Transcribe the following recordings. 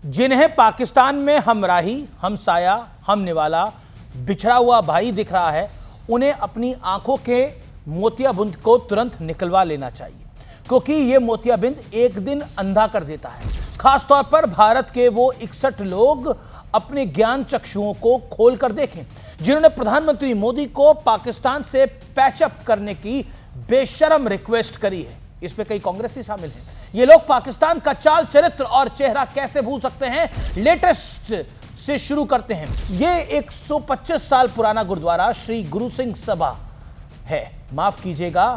जिन्हें पाकिस्तान में हमराही, हमसाया, हम निवाला, बिछड़ा हुआ भाई दिख रहा है, उन्हें अपनी आंखों के मोतियाबिंद को तुरंत निकलवा लेना चाहिए, क्योंकि यह मोतियाबिंद एक दिन अंधा कर देता है। खासतौर पर भारत के वो 61 लोग अपने ज्ञान चक्षुओं को खोल कर देखें, जिन्होंने प्रधानमंत्री मोदी को पाकिस्तान से पैचअप करने की बेशर्म रिक्वेस्ट करी है। इसमें कई कांग्रेसी शामिल हैं। ये लोग पाकिस्तान का चाल चरित्र और चेहरा कैसे भूल सकते हैं? लेटेस्ट से शुरू करते हैं। ये 125 साल पुराना गुरुद्वारा श्री गुरु सिंह सभा है, माफ कीजिएगा,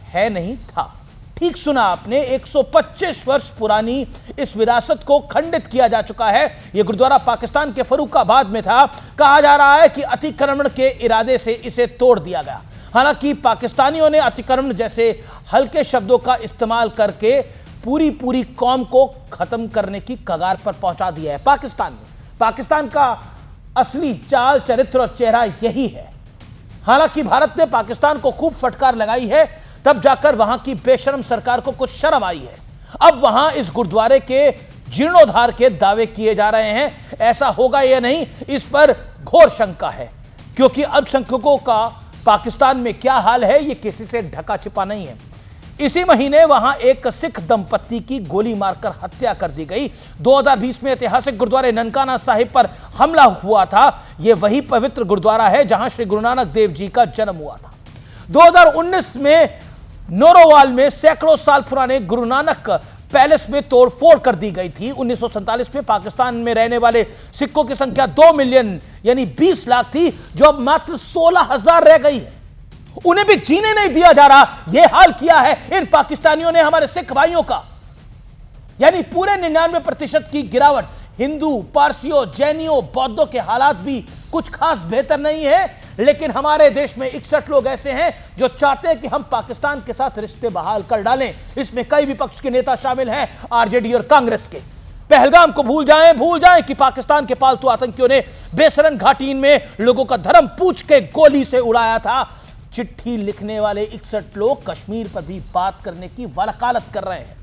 है नहीं था, ठीक सुना आपने। 125 वर्ष पुरानी इस विरासत को खंडित किया जा चुका है। यह गुरुद्वारा पाकिस्तान के फर्रुखाबाद में था। कहा जा रहा है कि अतिक्रमण के इरादे से इसे तोड़ दिया गया। हालांकि पाकिस्तानियों ने अतिक्रमण जैसे हल्के शब्दों का इस्तेमाल करके पूरी कौम को खत्म करने की कगार पर पहुंचा दिया है। पाकिस्तान का असली चाल चरित्र और चेहरा यही है। हालांकि भारत ने पाकिस्तान को खूब फटकार लगाई है, तब जाकर वहां की बेशर्म सरकार को कुछ शर्म आई है। अब वहां इस गुरुद्वारे के जीर्णोद्धार के दावे किए जा रहे हैं। ऐसा होगा या नहीं, इस पर घोर शंका है, क्योंकि अल्पसंख्यकों का पाकिस्तान में क्या हाल है, यह किसी से ढका छिपा नहीं है। इसी महीने वहां एक सिख दंपत्ति की गोली मारकर हत्या कर दी गई। 2020 में ऐतिहासिक गुरुद्वारे ननकाना साहिब पर हमला हुआ था। यह वही पवित्र गुरुद्वारा है जहां श्री गुरु नानक देव जी का जन्म हुआ था। 2019 में नोरोवाल में सैकड़ों साल पुराने गुरु नानक पैलेस में तोड़फोड़ कर दी गई थी। 1947 में पाकिस्तान में रहने वाले सिखों की संख्या 2 मिलियन यानी 20 लाख थी, जो अब मात्र 16,000 रह गई है। उन्हें भी जीने नहीं दिया जा रहा। यह हाल किया है इन पाकिस्तानियों ने हमारे सिख भाइयों का, यानी पूरे 99% की गिरावट। हिंदू, पारसियों, जैनियों, बौद्धों के हालात भी कुछ खास बेहतर नहीं है, लेकिन हमारे देश में 61 लोग ऐसे हैं जो चाहते हैं कि हम पाकिस्तान के साथ रिश्ते बहाल कर डालें। इसमें कई विपक्ष के नेता शामिल हैं, आरजेडी और कांग्रेस के। पहलगाम को भूल जाएं कि पाकिस्तान के पालतू आतंकियों ने बेसरन घाटी में लोगों का धर्म पूछ के गोली से उड़ाया था। चिट्ठी लिखने वाले 61 लोग कश्मीर पर भी बात करने की वकालत कर रहे हैं।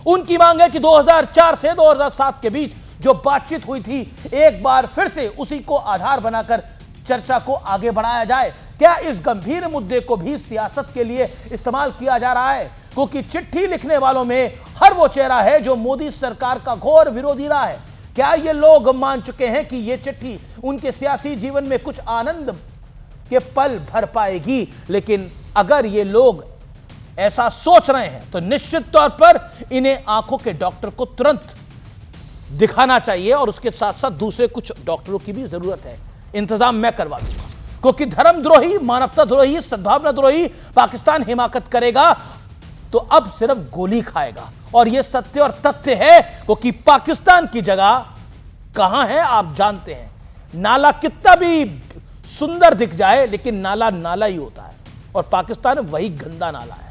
उनकी मांग है कि 2004 से 2007 के बीच जो बातचीत हुई थी, एक बार फिर से उसी को आधार बनाकर चर्चा को आगे बढ़ाया जाए। क्या इस गंभीर मुद्दे को भी सियासत के लिए इस्तेमाल किया जा रहा है? क्योंकि चिट्ठी लिखने वालों में हर वो चेहरा है जो मोदी सरकार का घोर विरोधी रहा है। क्या ये लोग मान चुके हैं कि ये चिट्ठी उनके सियासी जीवन में कुछ आनंद के पल भर पाएगी? लेकिन अगर ये लोग ऐसा सोच रहे हैं तो निश्चित तौर पर इन्हें आंखों के डॉक्टर को तुरंत दिखाना चाहिए, और उसके साथ साथ दूसरे कुछ डॉक्टरों की भी जरूरत है। इंतजाम मैं करवा दूंगा, क्योंकि धर्मद्रोही, मानवता द्रोही, सद्भावना द्रोही पाकिस्तान हिमाकत करेगा तो अब सिर्फ गोली खाएगा। और यह सत्य और तथ्य है, क्योंकि पाकिस्तान की जगह कहां है आप जानते हैं। नाला कितना भी सुंदर दिख जाए, लेकिन नाला नाला ही होता है, और पाकिस्तान वही गंदा नाला है।